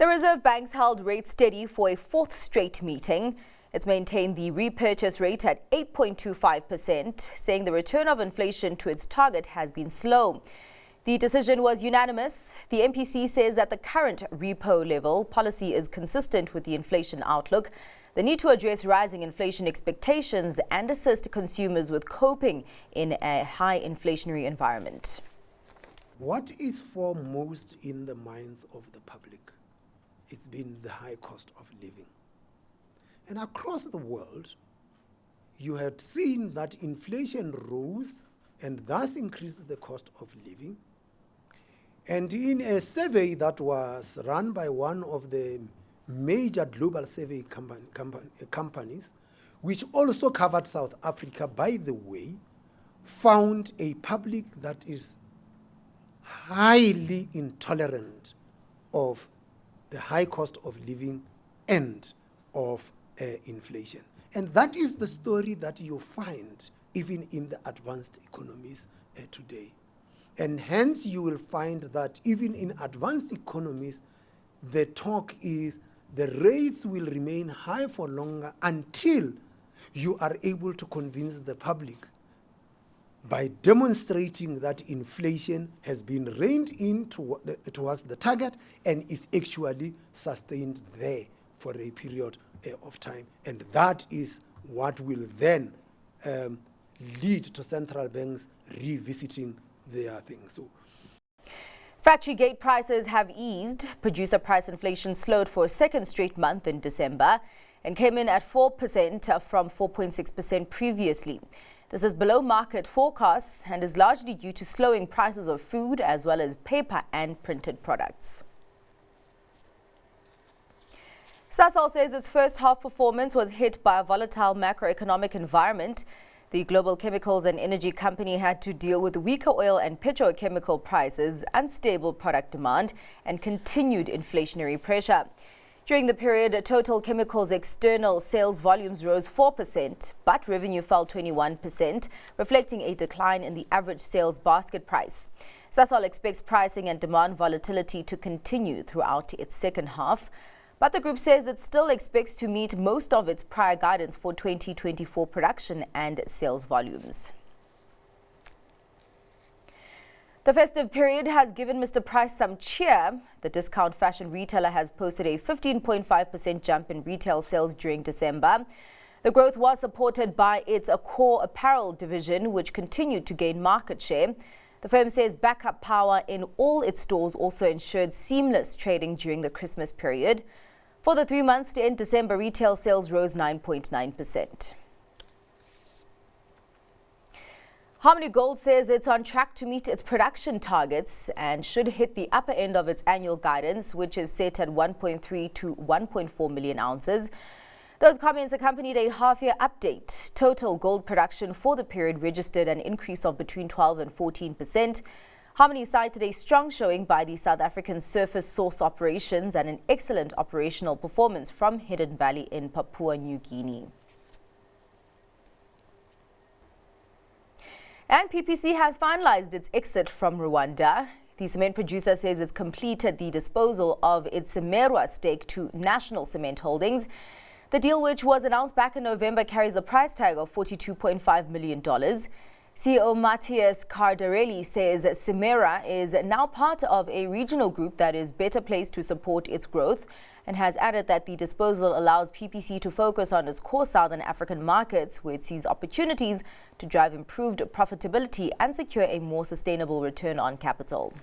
Reserve Bank's held rates steady for a fourth straight meeting. It's maintained the repurchase rate at 8.25%, saying the return of inflation to its target has been slow. The decision was unanimous. The MPC says that the current repo level policy is consistent with the inflation outlook, the need to address rising inflation expectations and assist consumers with coping in a high inflationary environment. What is foremost in the minds of the public? It's been the high cost of living. And across the world, you had seen that inflation rose and thus increased the cost of living. And in a survey that was run by one of the major global survey companies, which also covered South Africa, by the way, found a public that is highly intolerant of the high cost of living and of inflation. And that is the story that you find even in the advanced economies today. And hence you will find that even in advanced economies, the talk is the rates will remain high for longer until you are able to convince the public by demonstrating that inflation has been reined in towards the target and is actually sustained there for a period of time. And that is what will then lead to central banks revisiting their things. So, Factory gate prices have eased. Producer price inflation slowed for a second straight month in December and came in at 4% from 4.6% previously. This is below market forecasts and is largely due to slowing prices of food as well as paper and printed products. Sasol says its first half performance was hit by a volatile macroeconomic environment. The global chemicals and energy company had to deal with weaker oil and petrochemical prices, unstable product demand, and continued inflationary pressure. During the period, total chemicals external sales volumes rose 4%, but revenue fell 21%, reflecting a decline in the average sales basket price. Sasol expects pricing and demand volatility to continue throughout its second half, but the group says it still expects to meet most of its prior guidance for 2024 production and sales volumes. The festive period has given Mr. Price some cheer. The discount fashion retailer has posted a 15.5% jump in retail sales during December. The growth was supported by its core apparel division, which continued to gain market share. The firm says backup power in all its stores also ensured seamless trading during the Christmas period. For the 3 months to end December, retail sales rose 9.9%. Harmony Gold says it's on track to meet its production targets and should hit the upper end of its annual guidance, which is set at 1.3 to 1.4 million ounces. Those comments accompanied a half-year update. Total gold production for the period registered an increase of between 12 and 14%. Harmony cited a strong showing by the South African surface source operations and an excellent operational performance from Hidden Valley in Papua New Guinea. And PPC has finalized its exit from Rwanda. The cement producer says it's completed the disposal of its Semerwa stake to National Cement Holdings. The deal, which was announced back in November, carries a price tag of $42.5 million. CEO Matthias Cardarelli says Semerwa is now part of a regional group that is better placed to support its growth, and has added that the disposal allows PPC to focus on its core Southern African markets, where it sees opportunities to drive improved profitability and secure a more sustainable return on capital.